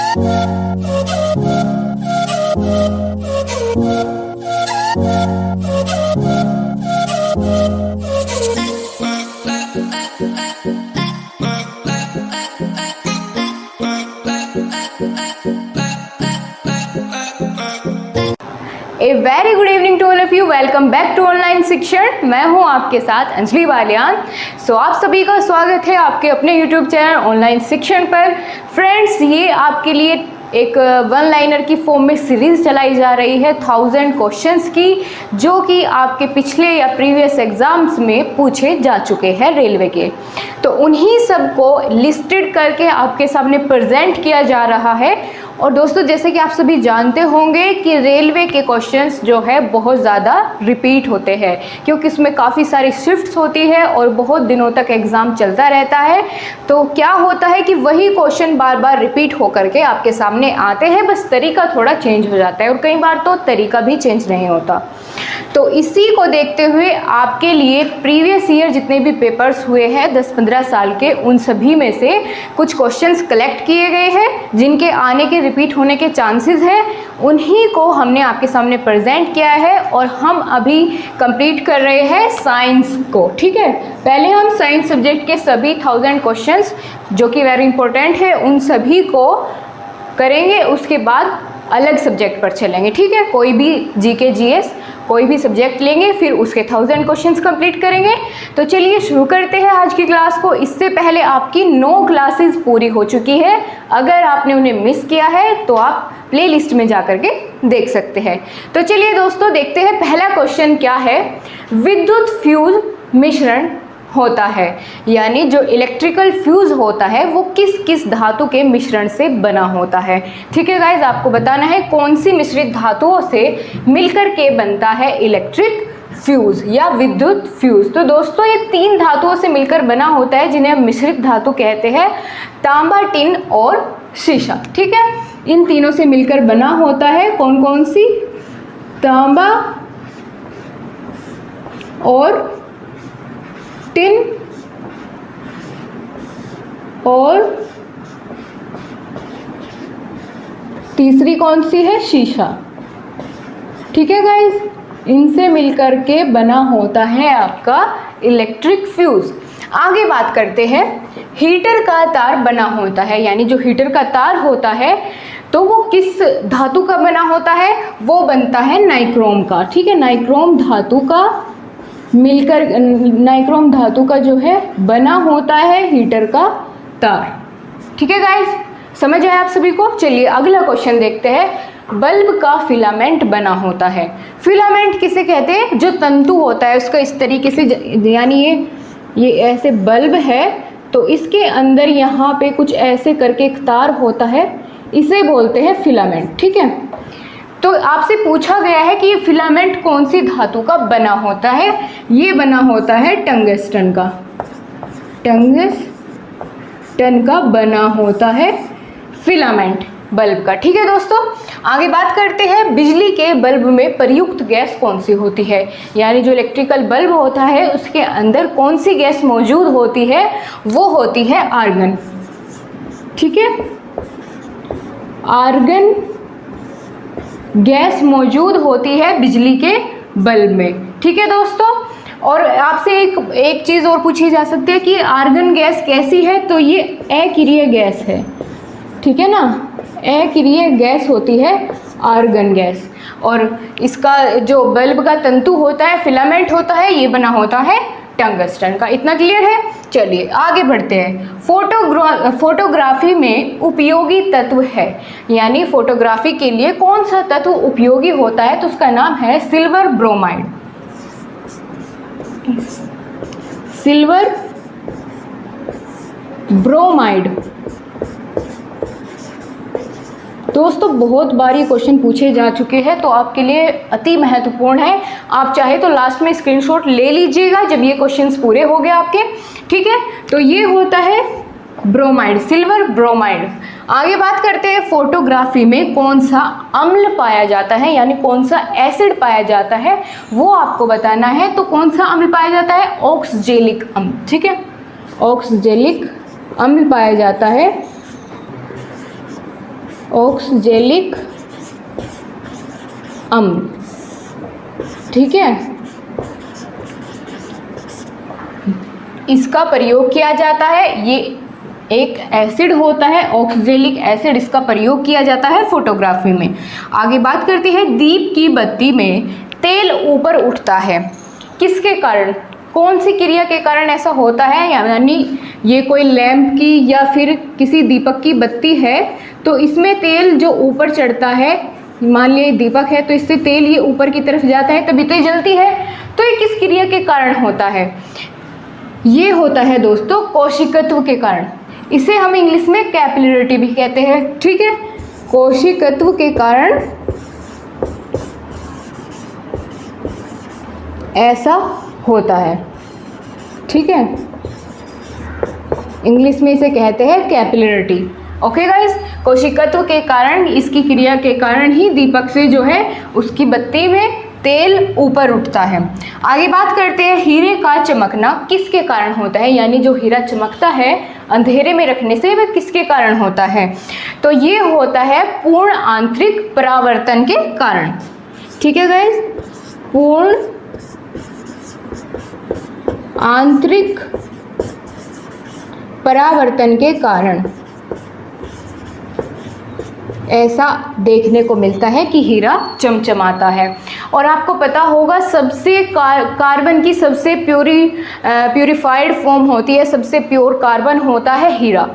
A very good evening to all of you. Welcome back to online शिक्षण। मैं हूं आपके साथ अंजलि बालियान। आप सभी का स्वागत है आपके अपने यूट्यूब चैनल ऑनलाइन शिक्षण पर। फ्रेंड्स, ये आपके लिए एक वन लाइनर की फॉर्म में सीरीज़ चलाई जा रही है 1000 क्वेश्चंस की, जो कि आपके पिछले या प्रीवियस एग्ज़ाम्स में पूछे जा चुके हैं रेलवे के। तो उन्हीं सब को लिस्टेड करके आपके सामने प्रेजेंट किया जा रहा है। और दोस्तों, जैसे कि आप सभी जानते होंगे कि रेलवे के क्वेश्चंस जो है बहुत ज़्यादा रिपीट होते हैं, क्योंकि इसमें काफ़ी सारी शिफ्ट्स होती है और बहुत दिनों तक एग्ज़ाम चलता रहता है। तो क्या होता है कि वही क्वेश्चन बार बार रिपीट होकर के आपके सामने आते हैं, बस तरीका थोड़ा चेंज हो जाता है और कई बार तो तरीका भी चेंज नहीं होता। तो इसी को देखते हुए आपके लिए प्रीवियस ईयर जितने भी पेपर्स हुए हैं 10-15 साल के, उन सभी में से कुछ क्वेश्चंस कलेक्ट किए गए हैं जिनके आने के रिपीट होने के चांसेस हैं। उन्हीं को हमने आपके सामने प्रेजेंट किया है और हम अभी कंप्लीट कर रहे हैं साइंस को। ठीक है, पहले हम साइंस सब्जेक्ट के सभी 1000 क्वेश्चंस जो कि वेरी इंपॉर्टेंट है उन सभी को करेंगे, उसके बाद अलग सब्जेक्ट पर चलेंगे। ठीक है, कोई भी जीके जीएस कोई भी सब्जेक्ट लेंगे, फिर उसके 1000 क्वेश्चंस कंप्लीट करेंगे। तो चलिए शुरू करते हैं आज की क्लास को। इससे पहले आपकी 9 क्लासेस पूरी हो चुकी है। अगर आपने उन्हें मिस किया है तो आप प्लेलिस्ट में जा करके देख सकते हैं। तो चलिए दोस्तों देखते हैं पहला क्वेश्चन क्या है। विद्युत फ्यूज मिश्रण होता है, यानी जो इलेक्ट्रिकल फ्यूज होता है वो किस किस धातु के मिश्रण से बना होता है। ठीक है गाइज, आपको बताना है कौन सी मिश्रित धातुओं से मिलकर के बनता है इलेक्ट्रिक फ्यूज या विद्युत फ्यूज। तो दोस्तों ये 3 धातुओं से मिलकर बना होता है जिन्हें हम मिश्रित धातु कहते हैं, तांबा, टिन और शीशा। ठीक है, इन तीनों से मिलकर बना होता है। कौन कौन सी? तांबा और टिन और तीसरी कौन सी है? शीशा। ठीक है गाइज, इनसे मिलकर के बना होता है आपका इलेक्ट्रिक फ्यूज। आगे बात करते हैं, हीटर का तार बना होता है, यानी जो हीटर का तार होता है तो वो किस धातु का बना होता है? वो बनता है नाइक्रोम का। ठीक है, नाइक्रोम धातु का मिलकर नाइक्रोम धातु का जो है बना होता है हीटर का तार। ठीक है गाइस, समझ आया आप सभी को? चलिए अगला क्वेश्चन देखते हैं। बल्ब का फिलामेंट बना होता है। फिलामेंट किसे कहते हैं? जो तंतु होता है उसका इस तरीके से, यानी ये ऐसे बल्ब है तो इसके अंदर यहाँ पे कुछ ऐसे करके एक तार होता है, इसे बोलते हैं फिलामेंट। ठीक है, तो आपसे पूछा गया है कि ये फिलामेंट कौन सी धातु का बना होता है। ये बना होता है टंगस्टन का। टंगस्टन का बना होता है फिलामेंट बल्ब का। ठीक है दोस्तों, आगे बात करते हैं, बिजली के बल्ब में प्रयुक्त गैस कौन सी होती है, यानी जो इलेक्ट्रिकल बल्ब होता है उसके अंदर कौन सी गैस मौजूद होती है? वो होती है आर्गन। ठीक है, आर्गन गैस मौजूद होती है बिजली के बल्ब में। ठीक है दोस्तों, और आपसे एक चीज़ और पूछी जा सकती है कि आर्गन गैस कैसी है? तो ये अक्रिय गैस है। ठीक है ना, अक्रिय गैस होती है आर्गन गैस। और इसका जो बल्ब का तंतु होता है, फिलामेंट होता है, ये बना होता है टंगस्टन का। इतना क्लियर है? चलिए आगे बढ़ते हैं। फोटोग्राफी में उपयोगी तत्व है, यानी फोटोग्राफी के लिए कौन सा तत्व उपयोगी होता है? तो उसका नाम है सिल्वर ब्रोमाइड। Silver bromide. दोस्तों बहुत बार ये क्वेश्चन पूछे जा चुके हैं, तो आपके लिए अति महत्वपूर्ण है। आप चाहे तो लास्ट में स्क्रीनशॉट ले लीजिएगा जब ये क्वेश्चंस पूरे हो गए आपके। ठीक है, तो ये होता है ब्रोमाइड, सिल्वर ब्रोमाइड। आगे बात करते हैं, फोटोग्राफी में कौन सा अम्ल पाया जाता है, यानी कौन सा एसिड पाया जाता है, वो आपको बताना है। तो कौन सा अम्ल पाया जाता है? ऑक्सजेलिक अम्ल। ठीक है, ऑक्सजेलिक अम्ल पाया जाता है ऑक्सैलिक अम्ल, ठीक है, इसका प्रयोग किया जाता है। ये एक एसिड होता है ऑक्सैलिक एसिड, इसका प्रयोग किया जाता है फोटोग्राफी में। आगे बात करती है, दीप की बत्ती में तेल ऊपर उठता है, किसके कारण, कौन सी क्रिया के कारण ऐसा होता है। यानी ये कोई लैंप की या फिर किसी दीपक की बत्ती है तो इसमें तेल जो ऊपर चढ़ता है, मान लिया दीपक है तो इससे तेल ये ऊपर की तरफ जाता है तभी तो ये जलती है। तो ये किस क्रिया के कारण होता है, ये होता है दोस्तों कोशिकत्व के कारण। इसे हम इंग्लिश में कैपिलरिटी भी कहते हैं, ठीक है, कोशिकत्व के कारण ऐसा होता है, ठीक है, इंग्लिश में इसे कहते हैं कैपिलरिटी। ओके गाइस, कोशिकत्व के कारण, इसकी क्रिया के कारण ही दीपक से जो है उसकी बत्ती में तेल ऊपर उठता है। आगे बात करते हैं, हीरे का चमकना किसके कारण होता है, यानी जो हीरा चमकता है अंधेरे में रखने से वह किसके कारण होता है, तो ये होता है पूर्ण आंतरिक परावर्तन के कारण, ठीक है गाइस, पूर्ण आंतरिक परावर्तन के कारण ऐसा देखने को मिलता है कि हीरा चमचमाता है। और आपको पता होगा सबसे कार्बन की सबसे प्यूरिफाइड फॉर्म होती है, सबसे प्योर कार्बन होता है हीरा,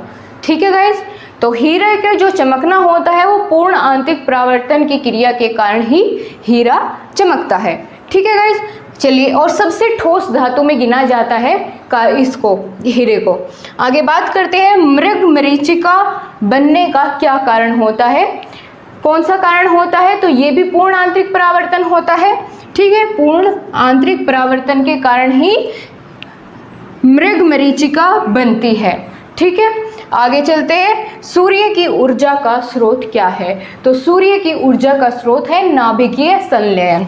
ठीक है गाइस। तो हीरे का जो चमकना होता है वो पूर्ण आंतरिक परावर्तन की क्रिया के कारण ही हीरा चमकता है, ठीक है गाइस। चलिए, और सबसे ठोस धातु में गिना जाता है इसको, हीरे को। आगे बात करते हैं, मृग मरीचिका बनने का क्या कारण होता है, कौन सा कारण होता है, तो ये भी पूर्ण आंतरिक परावर्तन होता है, ठीक है, पूर्ण आंतरिक परावर्तन के कारण ही मृग मरीचिका बनती है, ठीक है। आगे चलते हैं, सूर्य की ऊर्जा का स्रोत क्या है, तो सूर्य की ऊर्जा का स्रोत है नाभिकीय संलयन।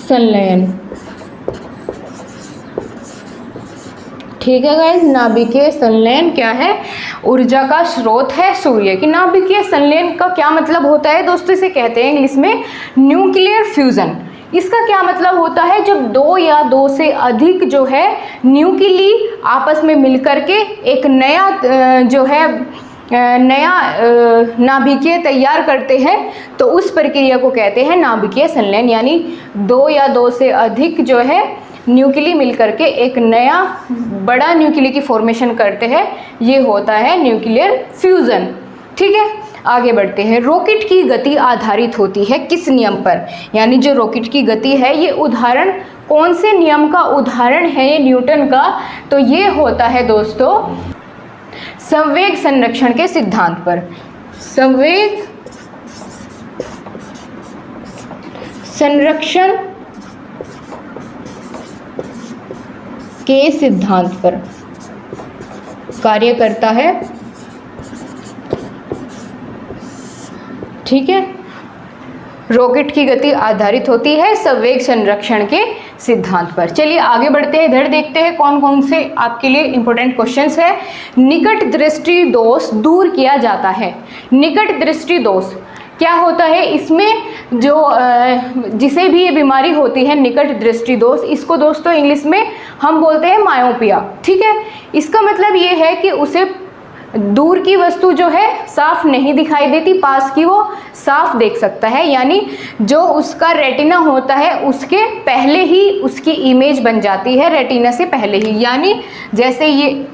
संलयन, ठीक है गाइस, नाभिकीय संलयन क्या है, ऊर्जा का स्रोत है सूर्य की। नाभिकीय संलयन का क्या मतलब होता है दोस्तों, इसे कहते हैं इंग्लिश में न्यूक्लियर फ्यूजन। इसका क्या मतलब होता है, जब दो या दो से अधिक जो है न्यूक्ली आपस में मिलकर के एक नया जो है नया नाभिकीय तैयार करते हैं तो उस प्रक्रिया को कहते हैं नाभिकीय संलयन। यानी दो या दो से अधिक जो है न्यूक्ली मिलकर के एक नया बड़ा न्यूक्ली की फॉर्मेशन करते हैं, ये होता है न्यूक्लियर फ्यूजन, ठीक है। आगे बढ़ते हैं, रॉकेट की गति आधारित होती है किस नियम पर, यानी जो रॉकेट की गति है ये उदाहरण कौन से नियम का उदाहरण है, ये न्यूटन का, तो ये होता है दोस्तों संवेग संरक्षण के सिद्धांत पर, संवेग संरक्षण के सिद्धांत पर कार्य करता है, ठीक है। रॉकेट की गति आधारित होती है संवेग संरक्षण के सिद्धांत पर। चलिए आगे बढ़ते हैं, इधर देखते हैं कौन कौन से आपके लिए इंपॉर्टेंट क्वेश्चंस है। निकट दृष्टि दोष दूर किया जाता है, निकट दृष्टि दोष क्या होता है, इसमें जो जिसे भी ये बीमारी होती है निकट दृष्टि दोष, इसको दोस्तों इंग्लिश में हम बोलते हैं मायोपिया, ठीक है। इसका मतलब ये है कि उसे दूर की वस्तु जो है साफ नहीं दिखाई देती, पास की वो साफ देख सकता है, यानी जो उसका रेटिना होता है उसके पहले ही उसकी इमेज बन जाती है, रेटिना से पहले ही। यानी जैसे ये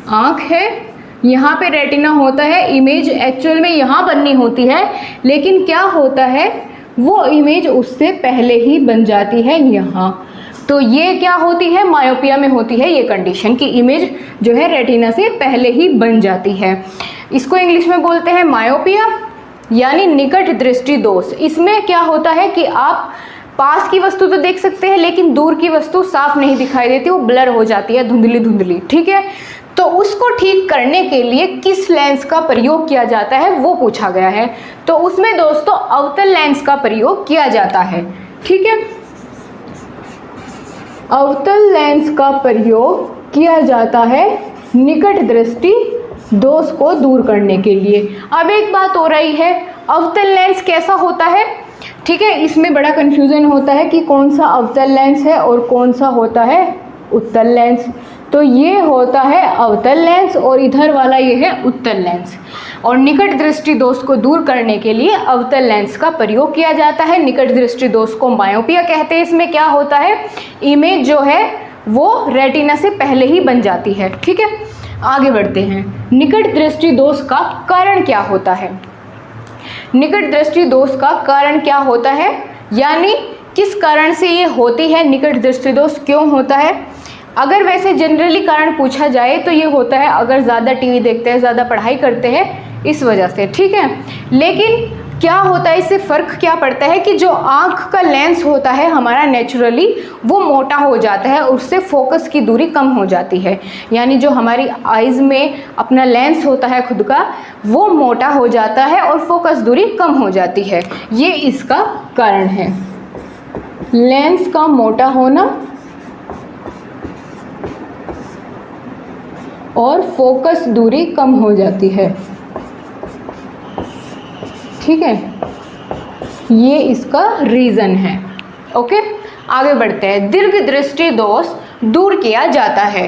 आँख है, यहाँ पे रेटिना होता है, इमेज एक्चुअल में यहाँ बननी होती है, लेकिन क्या होता है वो इमेज उससे पहले ही बन जाती है यहाँ। तो ये क्या होती है, मायोपिया में होती है ये कंडीशन की इमेज जो है रेटिना से पहले ही बन जाती है। इसको इंग्लिश में बोलते हैं मायोपिया, यानी निकट दृष्टि दोष। इसमें क्या होता है कि आप पास की वस्तु तो देख सकते हैं लेकिन दूर की वस्तु साफ नहीं दिखाई देती, वो ब्लर हो जाती है, धुंधली धुंधली, ठीक है। तो उसको ठीक करने के लिए किस लेंस का प्रयोग किया जाता है वो पूछा गया है, तो उसमें दोस्तों अवतल लेंस का प्रयोग किया जाता है, ठीक है। अवतल लेंस का प्रयोग किया जाता है निकट दृष्टि दोष को दूर करने के लिए। अब एक बात हो रही है, अवतल लेंस कैसा होता है, ठीक है, इसमें बड़ा कन्फ्यूजन होता है कि कौन सा अवतल लेंस है और कौन सा होता है उत्तल लेंस। तो ये होता है अवतल लेंस और इधर वाला ये है उत्तल लेंस। और निकट दृष्टि दोष को दूर करने के लिए अवतल लेंस का प्रयोग किया जाता है। निकट दृष्टि दोष को मायोपिया कहते हैं। इसमें क्या होता है, इमेज जो है वो रेटिना से पहले ही बन जाती है। ठीक है, आगे बढ़ते हैं। निकट दृष्टि दोष का कारण क्या होता है? निकट दृष्टि दोष का कारण क्या होता है, यानी किस कारण से ये होती है, निकट दृष्टि दोष क्यों होता है? अगर वैसे जनरली कारण पूछा जाए तो ये होता है अगर ज़्यादा टीवी देखते हैं, ज़्यादा पढ़ाई करते हैं, इस वजह से। ठीक है, लेकिन क्या होता है, इससे फ़र्क क्या पड़ता है कि जो आँख का लेंस होता है हमारा नेचुरली वो मोटा हो जाता है, उससे फोकस की दूरी कम हो जाती है। यानी जो हमारी आइज़ में अपना लेंस होता है खुद का, वो मोटा हो जाता है और फोकस दूरी कम हो जाती है। ये इसका कारण है, लेंस का मोटा होना और फोकस दूरी कम हो जाती है। ठीक है, ये इसका रीज़न है। ओके, आगे बढ़ते हैं। दीर्घ दृष्टि दोष दूर किया जाता है,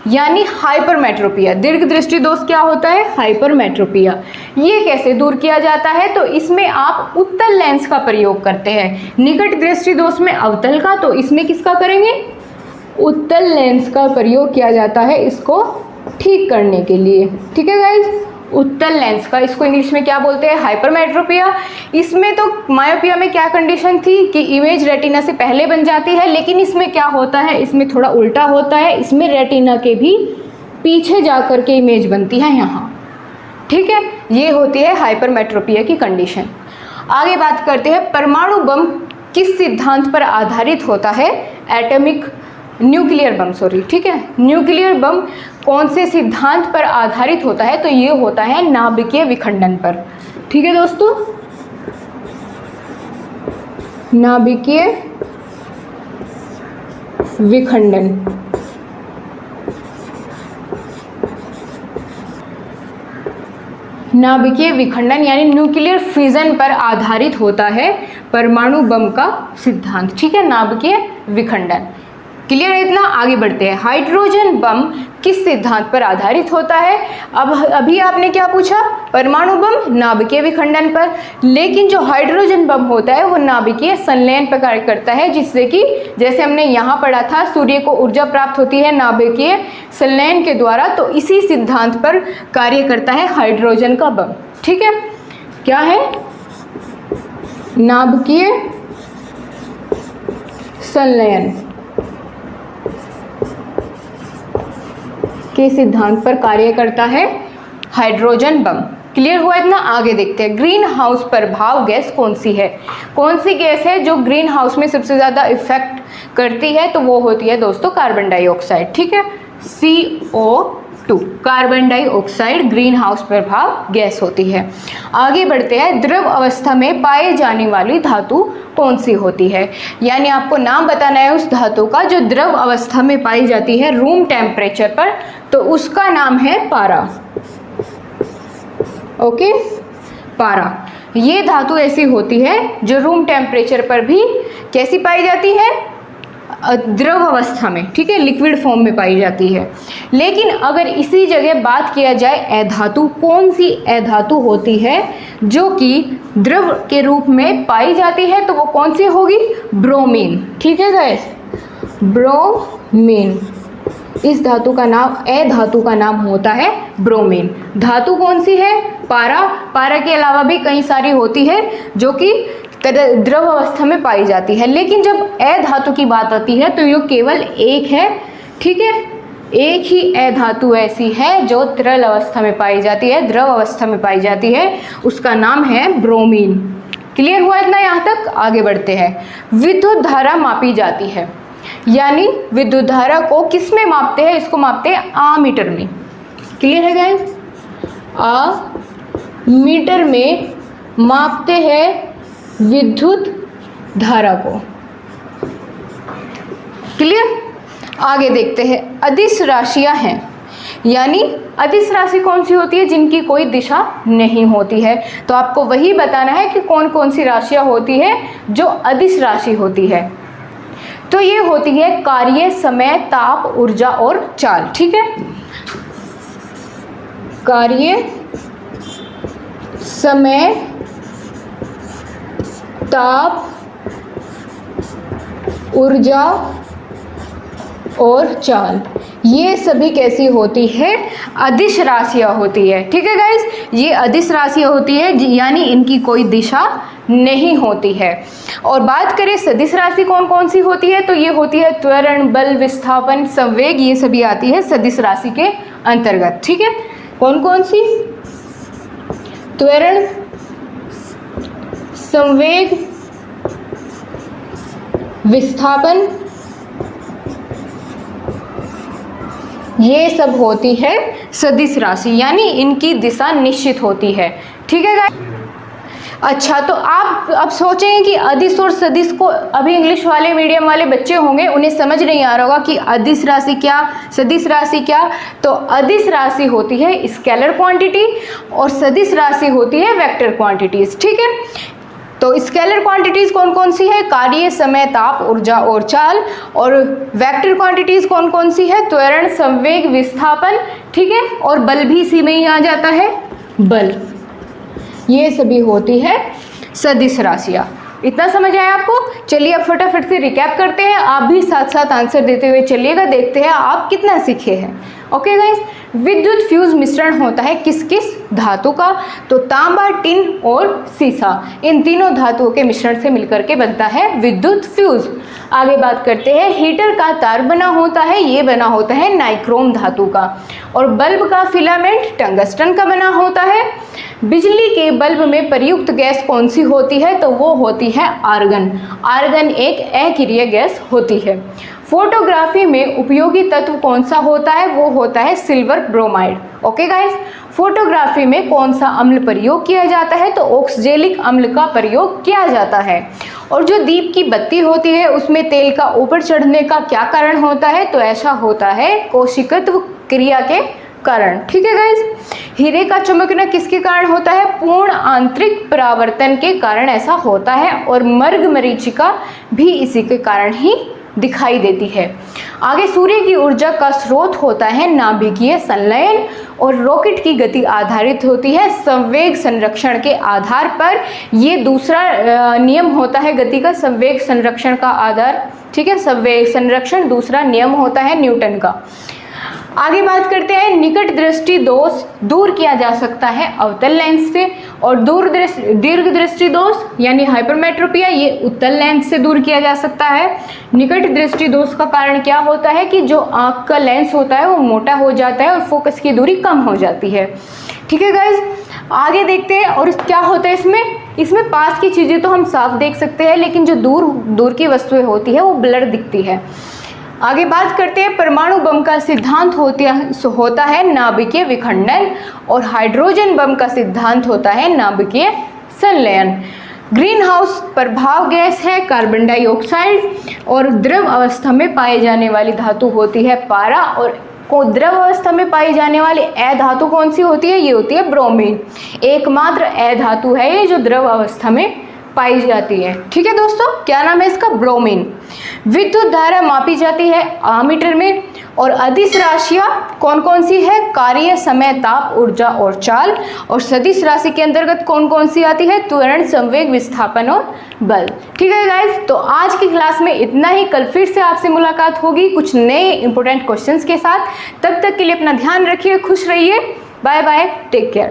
यानी हाइपरमेट्रोपिया। दीर्घ दृष्टि दोष क्या होता है? हाइपरमेट्रोपिया। ये कैसे दूर किया जाता है? तो इसमें आप उत्तल लेंस का प्रयोग करते हैं। निकट दृष्टि दोष में अवतल का, तो इसमें किसका करेंगे? उत्तल लेंस का प्रयोग किया जाता है इसको ठीक करने के लिए। ठीक है गाइज, उत्तल लेंस का, इसको इंग्लिश में क्या बोलते हैं? हाइपरमेट्रोपिया। इसमें तो मायोपिया में क्या कंडीशन थी कि इमेज रेटिना से पहले बन जाती है, लेकिन इसमें क्या होता है, इसमें थोड़ा उल्टा होता है। इसमें रेटिना के भी पीछे जाकर के इमेज बनती है यहाँ। ठीक है, ये होती है हाइपरमेट्रोपिया की कंडीशन। आगे बात करते हैं, परमाणु बम किस सिद्धांत पर आधारित होता है? एटॉमिक न्यूक्लियर बम, सॉरी, ठीक है, न्यूक्लियर बम कौन से सिद्धांत पर आधारित होता है? तो ये होता है नाभिकीय विखंडन पर। ठीक है दोस्तों, नाभिकीय विखंडन। नाभिकीय विखंडन यानी न्यूक्लियर फिजन पर आधारित होता है परमाणु बम का सिद्धांत। ठीक है, नाभिकीय विखंडन। क्लियर है इतना? आगे बढ़ते हैं। हाइड्रोजन बम किस सिद्धांत पर आधारित होता है? अब अभी आपने क्या पूछा? परमाणु बम नाभिकीय विखंडन पर, लेकिन जो हाइड्रोजन बम होता है वो नाभिकीय संलयन पर कार्य करता है, जिससे कि जैसे हमने यहाँ पढ़ा था सूर्य को ऊर्जा प्राप्त होती है नाभिकीय संलयन के द्वारा, तो इसी सिद्धांत पर कार्य करता है हाइड्रोजन का बम। ठीक है, क्या है? नाभिकीय संलयन के सिद्धांत पर कार्य करता है हाइड्रोजन बम। क्लियर हुआ इतना? आगे देखते हैं। ग्रीन हाउस प्रभाव गैस कौन सी है? कौन सी गैस है जो ग्रीन हाउस में सबसे ज़्यादा इफेक्ट करती है? तो वो होती है दोस्तों कार्बन डाइऑक्साइड। ठीक है, CO2, carbon dioxide green house प्रभाव गैस होती है। आगे बढ़ते हैं। द्रव अवस्था में पाए जाने वाली धातु कौन सी होती है? यानी आपको नाम बताना है उस धातु का जो द्रव अवस्था में पाई जाती है रूम टेम्परेचर पर, तो उसका नाम है पारा। ओके, पारा। ये धातु ऐसी होती है जो रूम टेम्परेचर पर भी कैसी पाई जाती है? द्रव अवस्था में। ठीक है, लिक्विड फॉर्म में पाई जाती है। लेकिन अगर इसी जगह बात किया जाए अधातु, कौन सी अधातु होती है जो कि द्रव के रूप में पाई जाती है? तो वो कौन सी होगी? ब्रोमीन। ठीक है गाइस, ब्रोमीन। इस धातु का नाम, अधातु का नाम होता है ब्रोमीन। धातु कौन सी है? पारा। पारा के अलावा भी कई सारी होती है जो कि द्रव अवस्था में पाई जाती है, लेकिन जब अधातु की बात आती है तो ये केवल एक है। ठीक है, एक ही अधातु ऐसी है जो तरल अवस्था में पाई जाती है, द्रव अवस्था में पाई जाती है, उसका नाम है ब्रोमीन। क्लियर हुआ इतना यहाँ तक? आगे बढ़ते हैं। विद्युत धारा मापी जाती है, यानी विद्युत धारा को किस में मापते हैं? इसको मापते हैं आमीटर में। क्लियर है गाइस? मीटर में मापते हैं विद्युत धारा को। क्लियर? आगे देखते हैं, अदिश राशियां हैं, यानी अदिश राशि कौन सी होती है? जिनकी कोई दिशा नहीं होती है। तो आपको वही बताना है कि कौन कौन सी राशियां होती है जो अदिश राशि होती है। तो ये होती है कार्य, समय, ताप, ऊर्जा और चाल। ठीक है, कार्य, समय, ताप, ऊर्जा और चाल, ये सभी कैसी होती है? अदिश राशियां होती है। ठीक है गाइस, ये अदिश राशियां होती है, यानी इनकी कोई दिशा नहीं होती है। और बात करें सदिश राशि कौन कौन सी होती है, तो ये होती है त्वरण, बल, विस्थापन, संवेग, ये सभी आती है सदिश राशि के अंतर्गत। ठीक है, कौन कौन सी? त्वरण, संवेग, विस्थापन, ये सब होती है सदिश राशि, यानी इनकी दिशा निश्चित होती है। ठीक है गाइस। अच्छा, तो आप अब सोचेंगे कि अदिश और सदिश को, अभी इंग्लिश वाले मीडियम वाले बच्चे होंगे उन्हें समझ नहीं आ रहा होगा कि अदिश राशि क्या, सदिश राशि क्या। तो अदिश राशि होती है स्केलर क्वांटिटी और सदिश राशि होती है वेक्टर क्वांटिटीज। ठीक है, तो स्केलर क्वांटिटीज कौन कौन सी है? कार्य, समय, ताप, ऊर्जा और चाल। और वेक्टर क्वांटिटीज कौन कौन सी है? त्वरण, संवेग, विस्थापन। ठीक है, और बल भी इसी में ही आ जाता है, बल। ये सभी होती है सदिश राशियां। इतना समझ आया आपको? चलिए अब फटाफट से रिकैप करते हैं, आप भी साथ साथ आंसर देते हुए चलिएगा, देखते हैं आप कितना सीखे हैं। ओके गाइस, विद्युत फ्यूज मिश्रण होता है किस किस धातु का? तो तांबा, टिन और सीसा, इन तीनों धातुओं के मिश्रण से मिलकर के बनता है विद्युत फ्यूज। आगे बात करते हैं, हीटर का तार बना होता है, ये बना होता है नाइक्रोम धातु का। और बल्ब का फिलामेंट टंगस्टन का बना होता है। बिजली के बल्ब में प्रयुक्त गैस कौन सी होती है? तो वो होती है आर्गन। आर्गन एक अक्रिय गैस होती है। फोटोग्राफी में उपयोगी तत्व कौन सा होता है? वो होता है silver bromide. Okay guys, photography में कौन सा अम्ल प्रयोग किया जाता है? तो ऑक्सैलिक अम्ल का प्रयोग किया जाता है। और जो दीप की बत्ती होती है उसमें तेल का ऊपर चढ़ने का क्या कारण होता है? तो ऐसा होता है कोशिकत्व क्रिया के कारण। ठीक है गाइस, हीरे का चमकना किसके कारण होता है? पूर्ण आंतरिक परावर्तन के कारण ऐसा होता है। और मर्ग मरीचिका भी इसी के कारण ही दिखाई देती है। आगे, सूर्य की ऊर्जा का स्रोत होता है नाभिकीय संलयन। और रॉकेट की गति आधारित होती है संवेग संरक्षण के आधार पर। ये दूसरा नियम होता है गति का, संवेग संरक्षण का आधार। ठीक है, संवेग संरक्षण दूसरा नियम होता है न्यूटन का। आगे बात करते हैं, निकट दृष्टि दोष दूर किया जा सकता है अवतल लेंस से। और दीर्घ दृष्टि दोष यानी हाइपरमेट्रोपिया, ये उत्तल लेंस से दूर किया जा सकता है। निकट दृष्टि दोष का कारण क्या होता है कि जो आंख का लेंस होता है वो मोटा हो जाता है और फोकस की दूरी कम हो जाती है। ठीक है गाइज, आगे देखते हैं। और क्या होता है इसमें पास की चीज़ें तो हम साफ देख सकते हैं, लेकिन जो दूर की वस्तुएं होती है वो ब्लर दिखती है। आगे बात करते हैं, परमाणु बम का सिद्धांत होता है नाभिकीय विखंडन। और हाइड्रोजन बम का सिद्धांत होता है नाभिकीय संलयन। ग्रीन हाउस प्रभाव गैस है कार्बन डाइऑक्साइड। और द्रव अवस्था में पाई जाने वाली धातु होती है पारा। और द्रव अवस्था में पाई जाने वाली अधातु कौन सी होती है? ये होती है ब्रोमीन। एकमात्र अधातु है ये जो द्रव अवस्था में पाई जाती है। ठीक है दोस्तों, क्या नाम है इसका? ब्रोमीन। विद्युत धारा मापी जाती है आमीटर में। और अदिश राशियां कौन कौन सी है? कार्य, समय, ताप, ऊर्जा और चाल। और सदिश राशि के अंतर्गत कौन कौन सी आती है? त्वरण, संवेग, विस्थापन और बल। ठीक है गाइज, तो आज की क्लास में इतना ही। कल फिर से आपसे मुलाकात होगी कुछ नए इंपॉर्टेंट क्वेश्चंस के साथ। तब तक के लिए अपना ध्यान रखिए, खुश रहिए। Bye bye, take care.